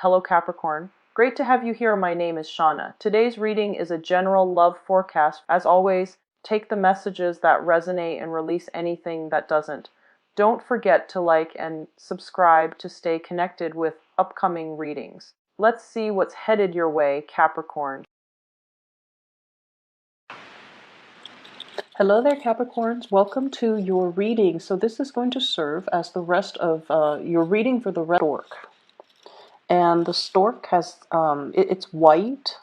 Hello Capricorn. Great to have you here. My name is Shauna. Today's reading is a general love forecast. As always, take the messages that resonate and release anything that doesn't. Don't forget to like and subscribe to stay connected with upcoming readings. Let's see what's headed your way, Capricorn. Hello there, Capricorns. Welcome to your reading. So this is going to serve as the rest of your reading for the red stork. And the stork has, it's white,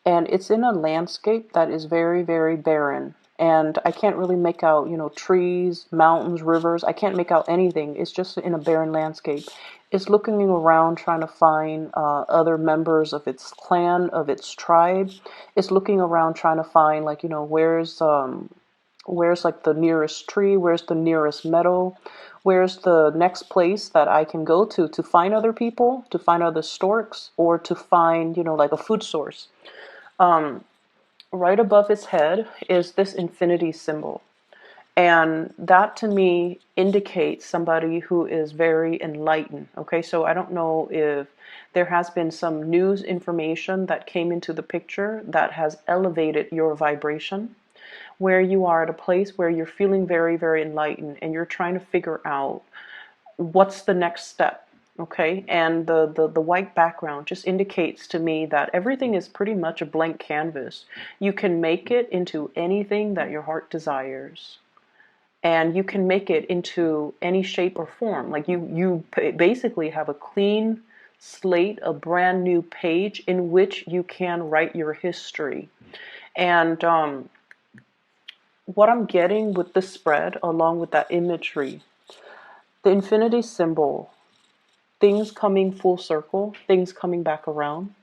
and it's in a landscape that is very, very barren. And I can't really make out, trees, mountains, rivers. I can't make out anything. It's just in a barren landscape. It's looking around trying to find other members of its clan, of its tribe. It's looking around trying to find, like, where's like the nearest tree, where's the nearest meadow, where's the next place that I can go to find other people, to find other storks, or to find, like a food source. Right above its head is this infinity symbol. And that to me indicates somebody who is very enlightened. Okay, so I don't know if there has been some news information that came into the picture that has elevated your vibration, where you are at a place where you're feeling very, very enlightened and you're trying to figure out what's the next step. Okay, and the white background just indicates to me that everything is pretty much a blank canvas. You can make it into anything that your heart desires, and you can make it into any shape or form. Like you basically have a clean slate, a brand new page in which you can write your history. And what I'm getting with the spread, along with that imagery, the infinity symbol, things coming full circle, things coming back around,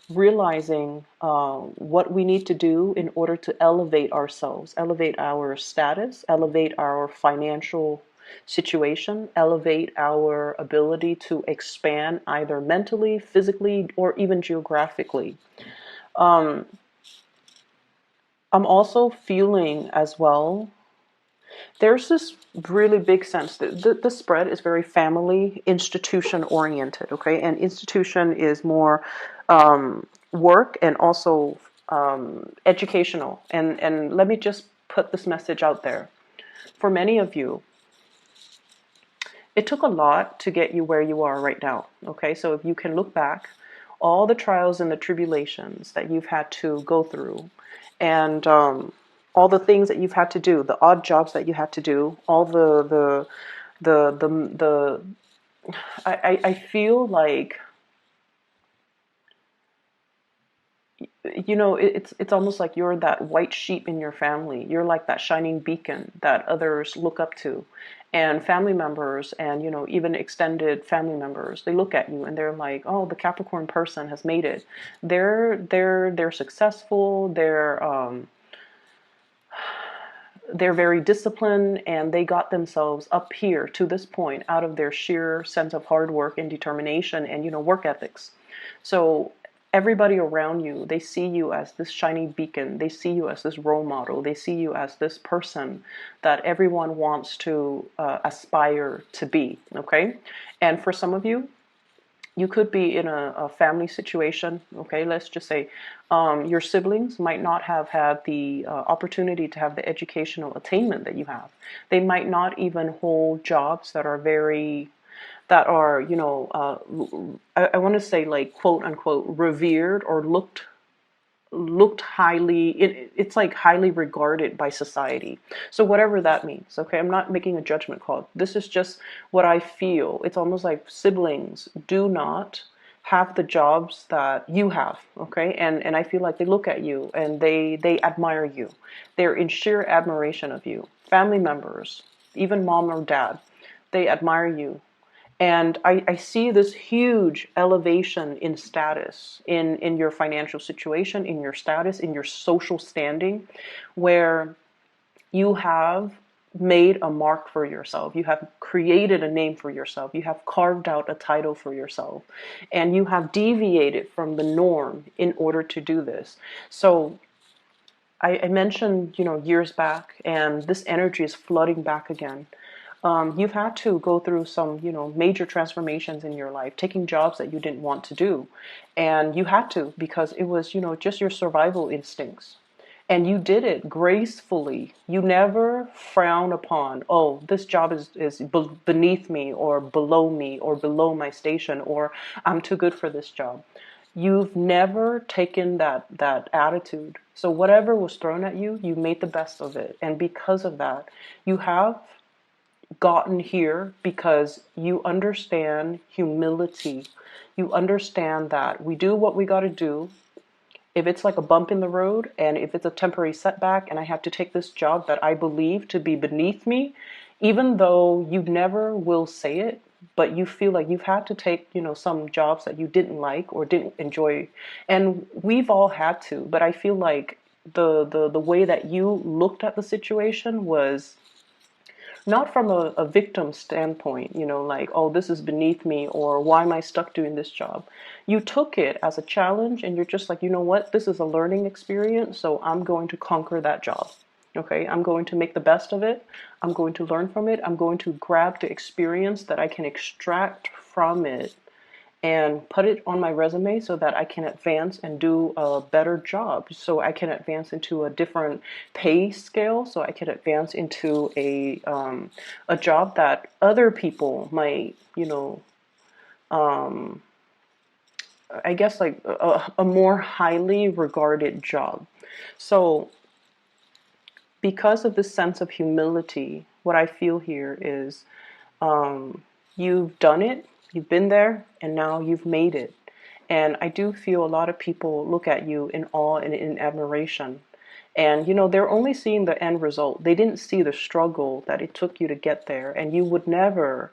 realizing what we need to do in order to elevate ourselves, elevate our status, elevate our financial situation, elevate our ability to expand either mentally, physically, or even geographically. I'm also feeling as well, there's this really big sense that the spread is very family, institution oriented, okay? And institution is more work and also educational. And let me just put this message out there. For many of you, it took a lot to get you where you are right now, okay? So if you can look back, all the trials and the tribulations that you've had to go through, and all the things that you've had to do, the odd jobs that you had to do, all I feel like, it's almost like you're that white sheep in your family. You're like that shining beacon that others look up to. And family members and, even extended family members, they look at you and they're like, oh, the Capricorn person has made it. They're successful. They're very disciplined, and they got themselves up here to this point out of their sheer sense of hard work and determination and, work ethics. So everybody around you, they see you as this shiny beacon. They see you as this role model. They see you as this person that everyone wants to aspire to be, okay? And for some of you, you could be in a family situation, okay? Let's just say your siblings might not have had the opportunity to have the educational attainment that you have. They might not even hold jobs that are I want to say, like, quote unquote, revered or looked highly, it's like highly regarded by society. So whatever that means, okay, I'm not making a judgment call. This is just what I feel. It's almost like siblings do not have the jobs that you have, okay, and I feel like they look at you and they admire you. They're in sheer admiration of you. Family members, even mom or dad, they admire you. And I see this huge elevation in status, in your financial situation, in your status, in your social standing, where you have made a mark for yourself. You have created a name for yourself. You have carved out a title for yourself. And you have deviated from the norm in order to do this. So I mentioned, years back, and this energy is flooding back again. You've had to go through some, major transformations in your life, taking jobs that you didn't want to do. And you had to because it was, just your survival instincts. And you did it gracefully. You never frown upon, oh, this job is beneath me or below my station, or I'm too good for this job. You've never taken that attitude. So whatever was thrown at you, you made the best of it. And because of that, you have gotten here because you understand humility. You understand that we do what we got to do. If it's like a bump in the road and if it's a temporary setback and I have to take this job that I believe to be beneath me, even though you never will say it, but you feel like you've had to take, some jobs that you didn't like or didn't enjoy. And we've all had to, but I feel like the way that you looked at the situation was not from a victim standpoint, like, oh, this is beneath me, or why am I stuck doing this job? You took it as a challenge and you're just like, you know what, this is a learning experience, so I'm going to conquer that job. Okay, I'm going to make the best of it. I'm going to learn from it. I'm going to grab the experience that I can extract from it and put it on my resume so that I can advance and do a better job. So I can advance into a different pay scale. So I can advance into a job that other people might, I guess like a more highly regarded job. So because of this sense of humility, what I feel here is you've done it, you've been there, and now you've made it. And I do feel a lot of people look at you in awe and in admiration. And, they're only seeing the end result. They didn't see the struggle that it took you to get there. And you would never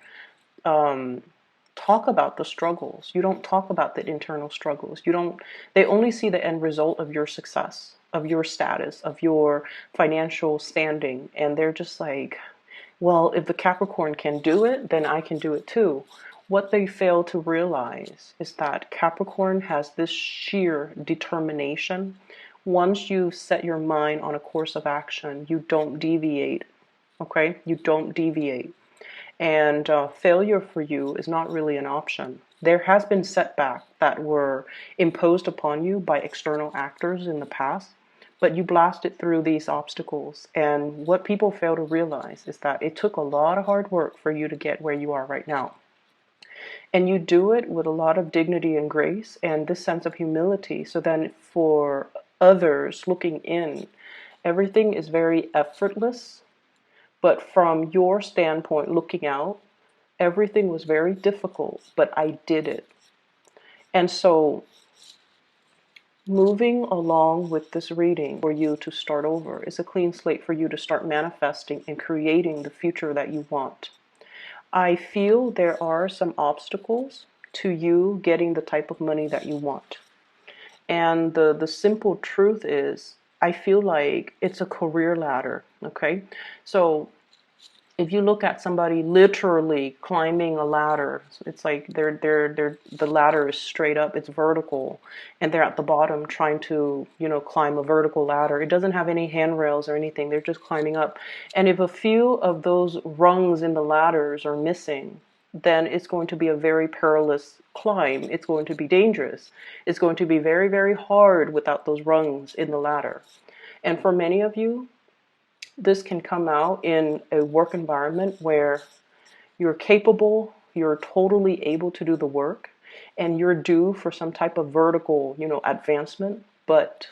talk about the struggles. You don't talk about the internal struggles. They only see the end result of your success, of your status, of your financial standing. And they're just like, well, if the Capricorn can do it, then I can do it too. What they fail to realize is that Capricorn has this sheer determination. Once you set your mind on a course of action, you don't deviate. Okay? You don't deviate. And failure for you is not really an option. There has been setbacks that were imposed upon you by external actors in the past, but you blasted through these obstacles. And what people fail to realize is that it took a lot of hard work for you to get where you are right now. And you do it with a lot of dignity and grace and this sense of humility. So then for others looking in, everything is very effortless. But from your standpoint looking out, everything was very difficult, but I did it. And so moving along with this reading for you to start over is a clean slate for you to start manifesting and creating the future that you want. I feel there are some obstacles to you getting the type of money that you want. And the simple truth is, I feel like it's a career ladder, okay? So if you look at somebody literally climbing a ladder, it's like the ladder is straight up, it's vertical, and they're at the bottom trying to, climb a vertical ladder. It doesn't have any handrails or anything. They're just climbing up. And if a few of those rungs in the ladders are missing, then it's going to be a very perilous climb. It's going to be dangerous. It's going to be very, very hard without those rungs in the ladder. And for many of you, this can come out in a work environment where you're capable, you're totally able to do the work, and you're due for some type of vertical, advancement. But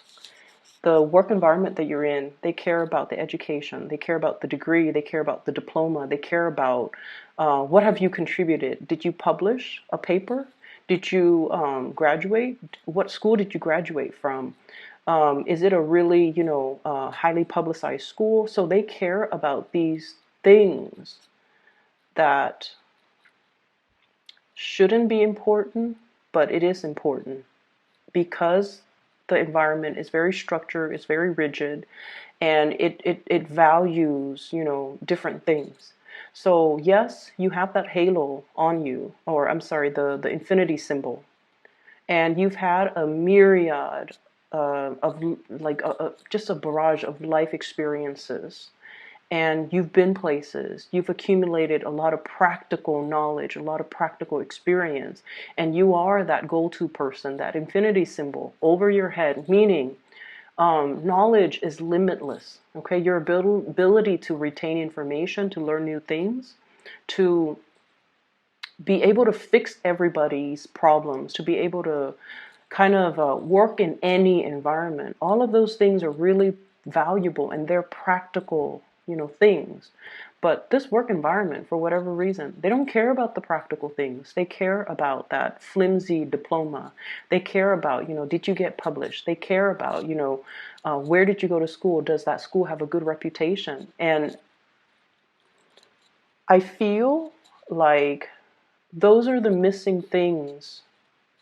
the work environment that you're in, they care about the education, they care about the degree, they care about the diploma, they care about what have you contributed. Did you publish a paper? Did you graduate? What school did you graduate from? Is it a really, highly publicized school? So they care about these things that shouldn't be important, but it is important because the environment is very structured, it's very rigid, and it values, different things. So yes, you have that halo on you, or I'm sorry, the infinity symbol, and you've had a myriad of like just a barrage of life experiences, and you've been places, you've accumulated a lot of practical knowledge, a lot of practical experience, and you are that go-to person, that infinity symbol over your head, meaning knowledge is limitless. Okay, your ability to retain information, to learn new things, to be able to fix everybody's problems, to be able to kind of work in any environment. All of those things are really valuable and they're practical, things. But this work environment, for whatever reason, they don't care about the practical things. They care about that flimsy diploma. They care about, did you get published? They care about, where did you go to school? Does that school have a good reputation? And I feel like those are the missing things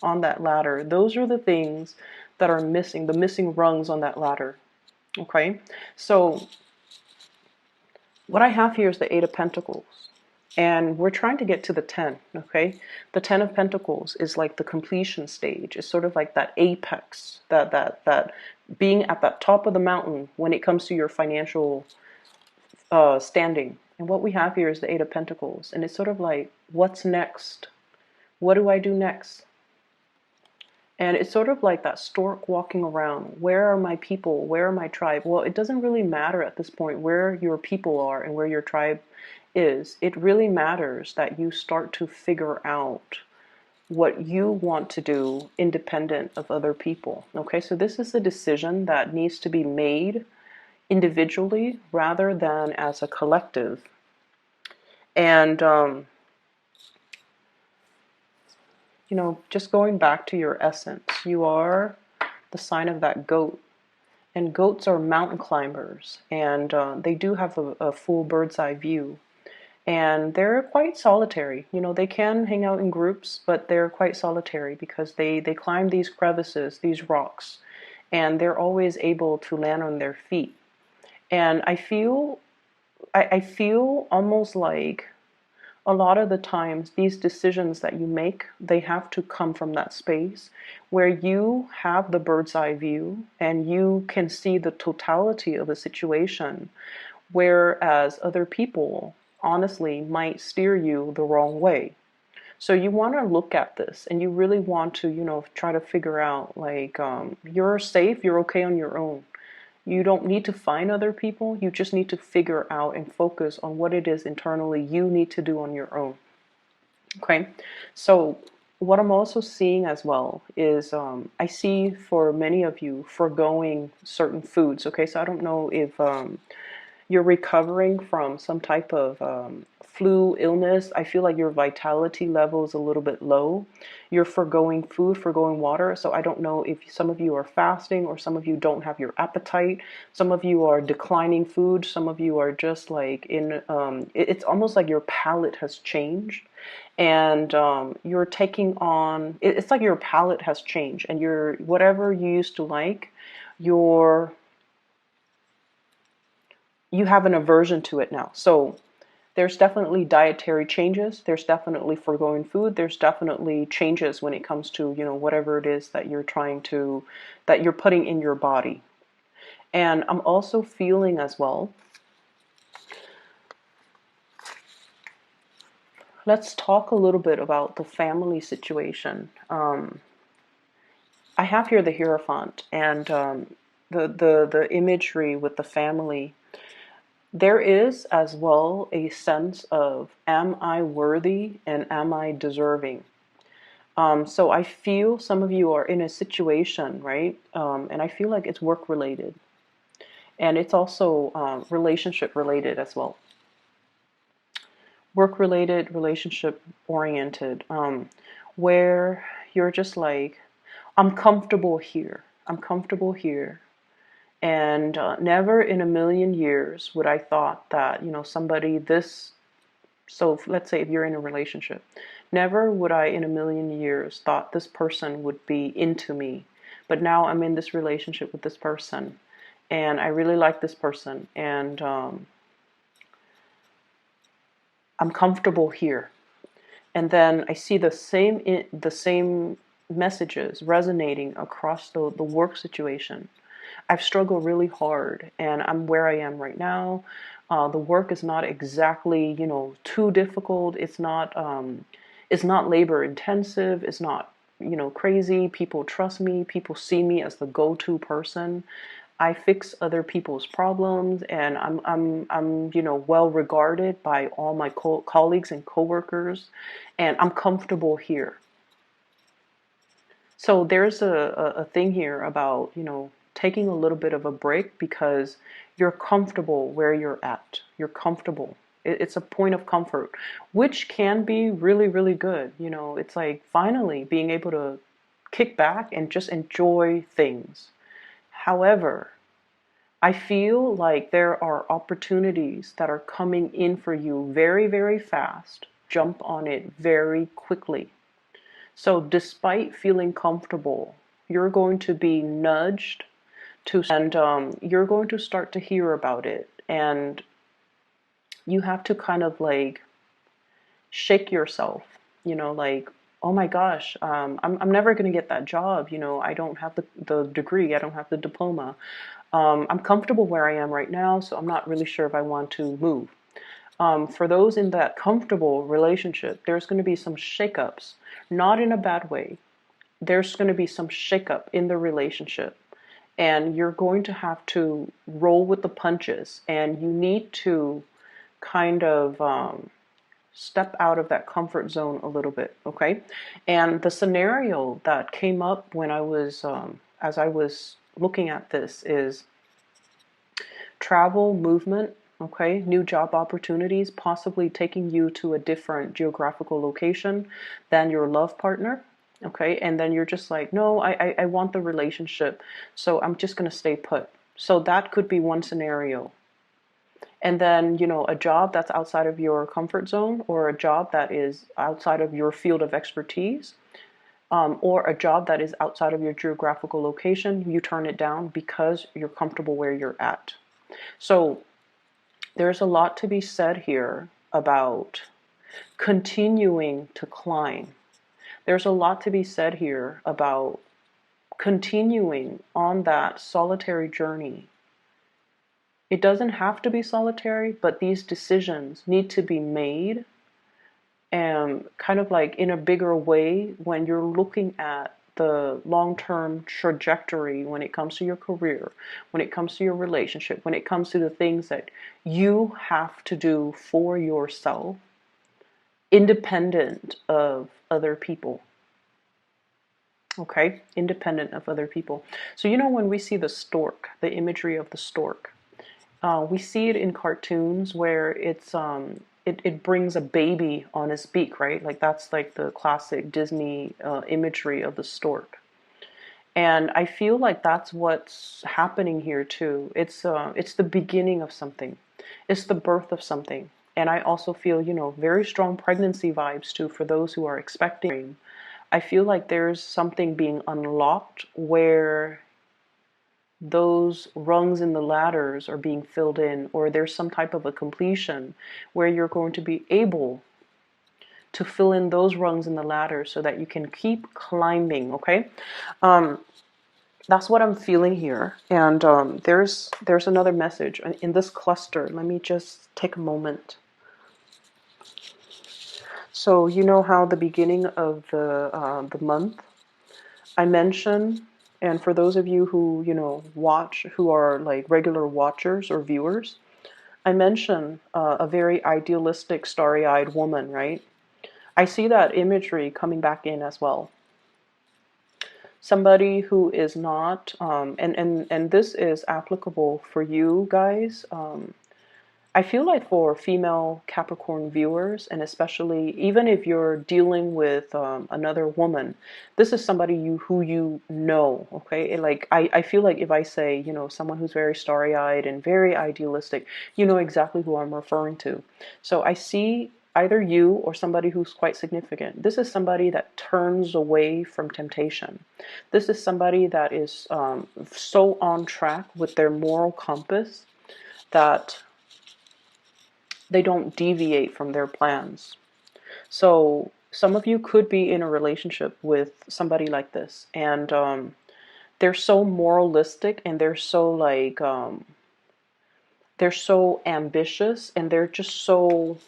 on that ladder. Those are the things that are missing, the missing rungs on that ladder. Okay, so what I have here is the Eight of Pentacles, and we're trying to get to the 10. Okay, the 10 of Pentacles is like the completion stage. It's sort of like that apex, that being at that top of the mountain when it comes to your financial standing. And what we have here is the Eight of Pentacles, and it's sort of like, what's next? What do I do next? And it's sort of like that stork walking around. Where are my people? Where are my tribe? Well, it doesn't really matter at this point where your people are and where your tribe is. It really matters that you start to figure out what you want to do independent of other people. Okay, so this is a decision that needs to be made individually rather than as a collective. And just going back to your essence, you are the sign of that goat. And goats are mountain climbers, and they do have a full bird's eye view. And they're quite solitary. They can hang out in groups, but they're quite solitary because they climb these crevices, these rocks, and they're always able to land on their feet. And I feel almost like a lot of the times these decisions that you make, they have to come from that space where you have the bird's eye view and you can see the totality of a situation, whereas other people honestly might steer you the wrong way. So you want to look at this and you really want to, try to figure out like, you're safe, you're okay on your own. You don't need to find other people. You just need to figure out and focus on what it is internally you need to do on your own. Okay, so what I'm also seeing as well is I see for many of you foregoing certain foods. Okay, so I don't know if you're recovering from some type of flu illness. I feel like your vitality level is a little bit low. You're foregoing food, foregoing water. So I don't know if some of you are fasting or some of you don't have your appetite. Some of you are declining food. Some of you are just like it's almost like your palate has changed. And you're taking on, it's like your palate has changed and you're, whatever you used to like, you have an aversion to it now. So there's definitely dietary changes. There's definitely foregoing food. There's definitely changes when it comes to, whatever it is that you're that you're putting in your body. And I'm also feeling as well, let's talk a little bit about the family situation. I have here the Hierophant and the imagery with the family. There is as well a sense of, am I worthy and am I deserving? So I feel some of you are in a situation, right? And I feel like it's work related. And it's also relationship related as well. Work related, relationship oriented, where you're just like, I'm comfortable here. I'm comfortable here. And never in a million years would I thought that, somebody this, so let's say if you're in a relationship, never would I in a million years thought this person would be into me. But now I'm in this relationship with this person and I really like this person and I'm comfortable here. And then I see the same messages resonating across the work situation. I've struggled really hard, and I'm where I am right now. The work is not exactly, too difficult. It's not labor intensive. It's not, crazy. People trust me. People see me as the go-to person. I fix other people's problems, and I'm well regarded by all my colleagues and coworkers, and I'm comfortable here. So there's a thing here about, taking a little bit of a break because you're comfortable where you're at. You're comfortable. It's a point of comfort, which can be really, really good. It's like finally being able to kick back and just enjoy things. However, I feel like there are opportunities that are coming in for you very, very fast. Jump on it very quickly. So, despite feeling comfortable, you're going to be nudged and you're going to start to hear about it. And you have to kind of like shake yourself, like, oh my gosh, I'm never going to get that job. I don't have the degree, I don't have the diploma. I'm comfortable where I am right now, so I'm not really sure if I want to move. For those in that comfortable relationship, there's going to be some shakeups, not in a bad way. There's going to be some shakeup in the relationship, and you're going to have to roll with the punches, and you need to kind of step out of that comfort zone a little bit, okay? And the scenario that came up when as I was looking at this is travel, movement, okay, new job opportunities, possibly taking you to a different geographical location than your love partner, okay, and then you're just like, no, I want the relationship, so I'm just going to stay put. So that could be one scenario. And then, a job that's outside of your comfort zone, or a job that is outside of your field of expertise, or a job that is outside of your geographical location, you turn it down because you're comfortable where you're at. So there's a lot to be said here about continuing to climb. There's a lot to be said here about continuing on that solitary journey. It doesn't have to be solitary, but these decisions need to be made and kind of like in a bigger way when you're looking at the long-term trajectory when it comes to your career, when it comes to your relationship, when it comes to the things that you have to do for yourself, independent of other people. Okay? Independent of other people. So, when we see the stork, the imagery of the stork, we see it in cartoons where it brings a baby on its beak, right? Like that's like the classic Disney imagery of the stork. And I feel like that's what's happening here too. It's the beginning of something. It's the birth of something. And I also feel, very strong pregnancy vibes too for those who are expecting. I feel like there's something being unlocked where those rungs in the ladders are being filled in, or there's some type of a completion where you're going to be able to fill in those rungs in the ladder so that you can keep climbing, okay? That's what I'm feeling here. And there's another message in this cluster. Let me just take a moment. So you know how the beginning of the month I mentioned, and for those of you who watch, who are like regular watchers or viewers, I mentioned a very idealistic, starry-eyed woman, right? I see that imagery coming back in as well. Somebody who is not, and this is applicable for you guys. I feel like for female Capricorn viewers, and especially even if you're dealing with another woman, this is somebody who you know, okay? Like I feel like if I say, someone who's very starry-eyed and very idealistic, you know exactly who I'm referring to. So I see either you or somebody who's quite significant. This is somebody that turns away from temptation. This is somebody that is so on track with their moral compass that they don't deviate from their plans. So some of you could be in a relationship with somebody like this, and they're so moralistic, and they're so ambitious, and they're just so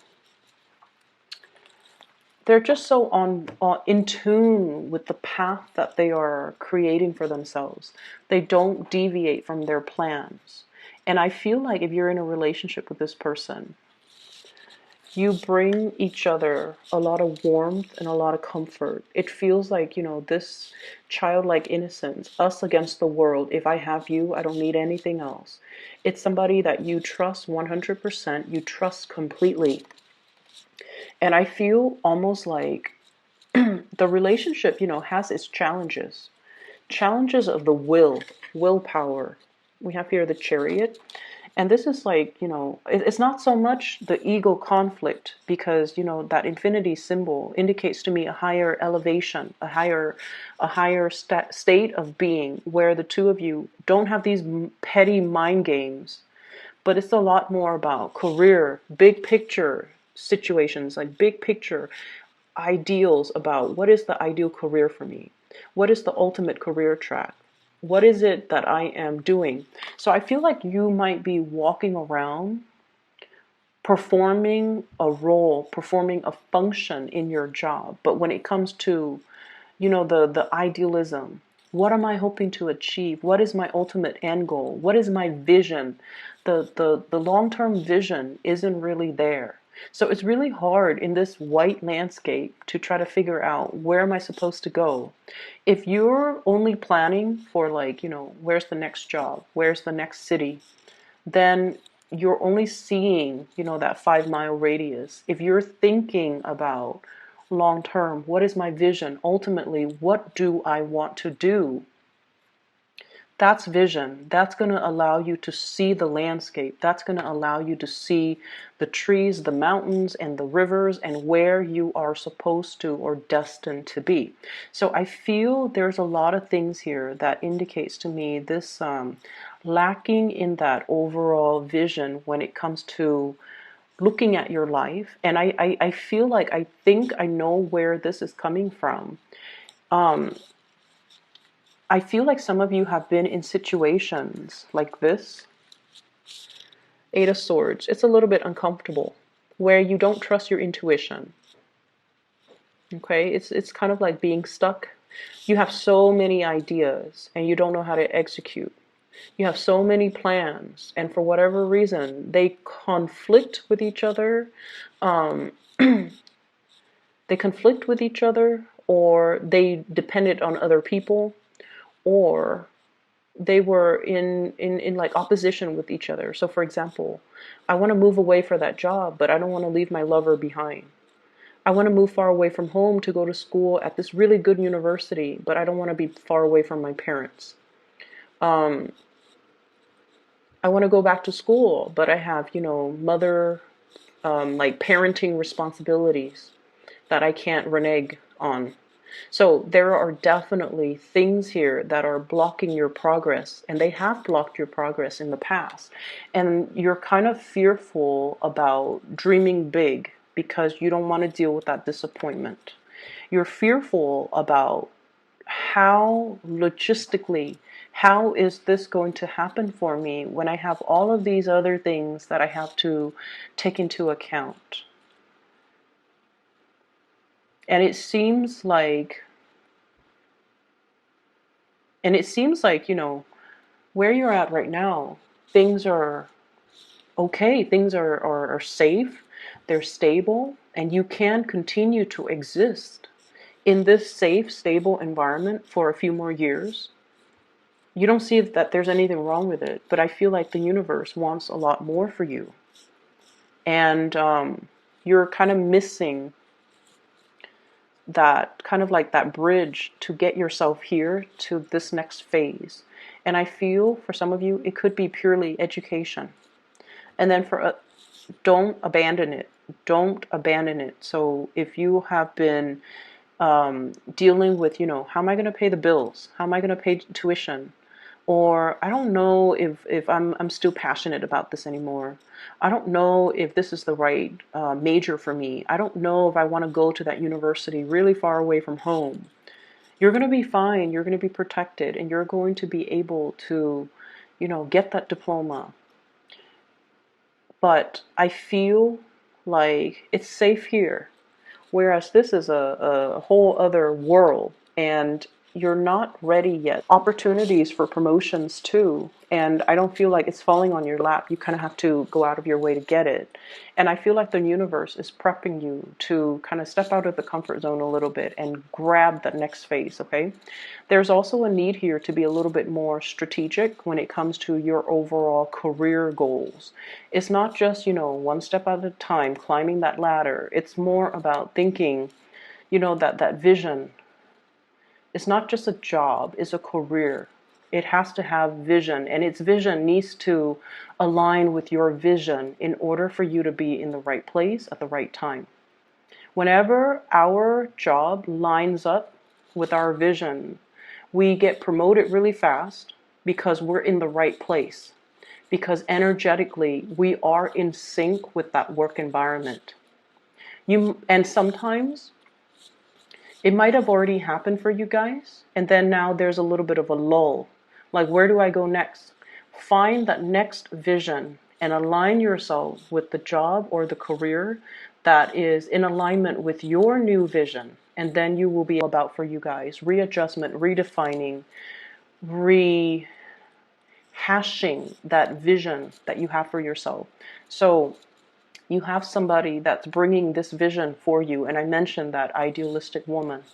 on in tune with the path that they are creating for themselves. They don't deviate from their plans. And I feel like if you're in a relationship with this person, you bring each other a lot of warmth and a lot of comfort. It feels like, this childlike innocence, us against the world. If I have you, I don't need anything else. It's somebody that you trust 100%, you trust completely. And I feel almost like the relationship, has its challenges. Challenges of the willpower. We have here the Chariot. And this is like, it's not so much the ego conflict, because, that infinity symbol indicates to me a higher elevation, a higher state of being, where the two of you don't have these petty mind games, but it's a lot more about career, big picture situations, like big picture ideals about what is the ideal career for me? What is the ultimate career track? What is it that I am doing? So I feel like you might be walking around performing a role, performing a function in your job. But when it comes to, the idealism, what am I hoping to achieve? What is my ultimate end goal? What is my vision? The long-term vision isn't really there. So it's really hard in this white landscape to try to figure out, where am I supposed to go? If you're only planning for, like, where's the next job? Where's the next city? Then you're only seeing, that 5 mile radius. If you're thinking about long term, what is my vision? Ultimately, what do I want to do? That's vision. That's going to allow you to see the landscape. That's going to allow you to see the trees, the mountains, and the rivers, and where you are supposed to or destined to be. So I feel there's a lot of things here that indicates to me this lacking in that overall vision when it comes to looking at your life. And I feel like I think I know where this is coming from. I feel like some of you have been in situations like this. 8 of Swords. It's a little bit uncomfortable, where you don't trust your intuition. Okay? It's kind of like being stuck. You have so many ideas and you don't know how to execute. You have so many plans, and for whatever reason, they conflict with each other. They conflict with each other, or they depended on other people, or they were in like opposition with each other. So for example, I want to move away for that job, but I don't want to leave my lover behind. I want to move far away from home to go to school at this really good university, but I don't want to be far away from my parents. I want to go back to school, but I have, mother, like parenting responsibilities that I can't renege on. So there are definitely things here that are blocking your progress, and they have blocked your progress in the past. And you're kind of fearful about dreaming big because you don't want to deal with that disappointment. You're fearful about how is this going to happen for me when I have all of these other things that I have to take into account. And it seems like, where you're at right now, things are okay, things are safe, they're stable, and you can continue to exist in this safe, stable environment for a few more years. You don't see that there's anything wrong with it, but I feel like the universe wants a lot more for you. And you're kind of missing that, kind of like that bridge to get yourself here to this next phase. And I feel for some of you, it could be purely education. And then don't abandon it. Don't abandon it. So if you have been dealing with, how am I going to pay the bills? How am I going to pay tuition? Or I don't know if I'm still passionate about this anymore. I don't know if this is the right major for me. I don't know if I want to go to that university really far away from home. You're going to be fine. You're going to be protected, and you're going to be able to, get that diploma. But I feel like it's safe here. Whereas this is a whole other world, and you're not ready yet. Opportunities for promotions too, and I don't feel like it's falling on your lap. You kind of have to go out of your way to get it. And I feel like the universe is prepping you to kind of step out of the comfort zone a little bit and grab that next phase, okay? There's also a need here to be a little bit more strategic when it comes to your overall career goals. It's not just, one step at a time, climbing that ladder. It's more about thinking, that vision. It's not just a job, it's a career. It has to have vision, and its vision needs to align with your vision in order for you to be in the right place at the right time. Whenever our job lines up with our vision, we get promoted really fast because we're in the right place. Because energetically, we are in sync with that work environment. And sometimes it might have already happened for you guys, and then now there's a little bit of a lull. Like, where do I go next? Find that next vision and align yourself with the job or the career that is in alignment with your new vision. And then you will be about for you guys readjustment, redefining, rehashing that vision that you have for yourself. So you have somebody that's bringing this vision for you. And I mentioned that idealistic woman,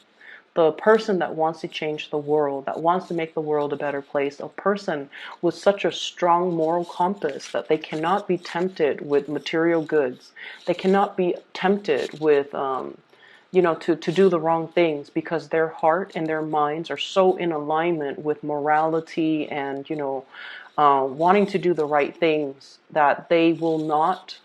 the person that wants to change the world, that wants to make the world a better place, a person with such a strong moral compass that they cannot be tempted with material goods. They cannot be tempted with, to do the wrong things, because their heart and their minds are so in alignment with morality and, wanting to do the right things, that they will not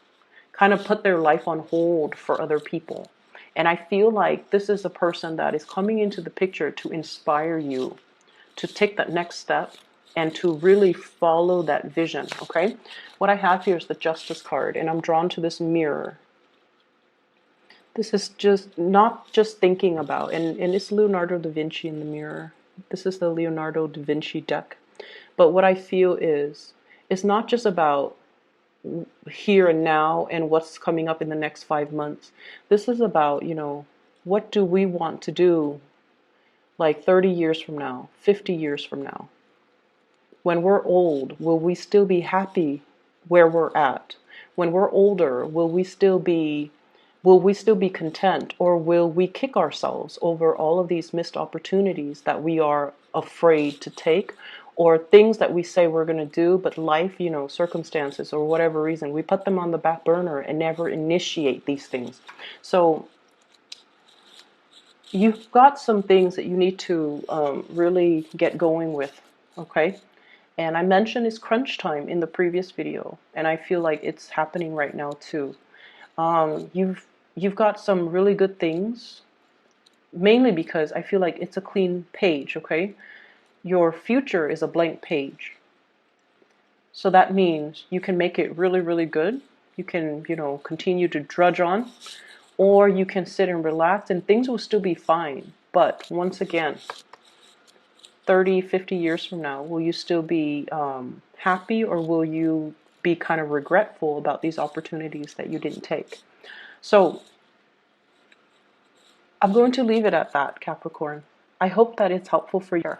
kind of put their life on hold for other people. And I feel like this is a person that is coming into the picture to inspire you to take that next step and to really follow that vision, okay? What I have here is the Justice card, and I'm drawn to this mirror. This is just not just thinking about, and it's Leonardo da Vinci in the mirror. This is the Leonardo da Vinci deck. But what I feel is, it's not just about here and now and what's coming up in the next 5 months. This is about, what do we want to do like 30 years from now, 50 years from now? When we're old, will we still be happy where we're at? When we're older, will we still be content, or will we kick ourselves over all of these missed opportunities that we are afraid to take, or things that we say we're going to do, but life, circumstances or whatever reason, we put them on the back burner and never initiate these things. So you've got some things that you need to really get going with, okay? And I mentioned it's crunch time in the previous video, and I feel like it's happening right now too. You've got some really good things, mainly because I feel like it's a clean page, okay? Your future is a blank page. So that means you can make it really, really good. You can, continue to drudge on, or you can sit and relax and things will still be fine. But once again, 30, 50 years from now, will you still be happy, or will you be kind of regretful about these opportunities that you didn't take? So I'm going to leave it at that, Capricorn. I hope that it's helpful for you.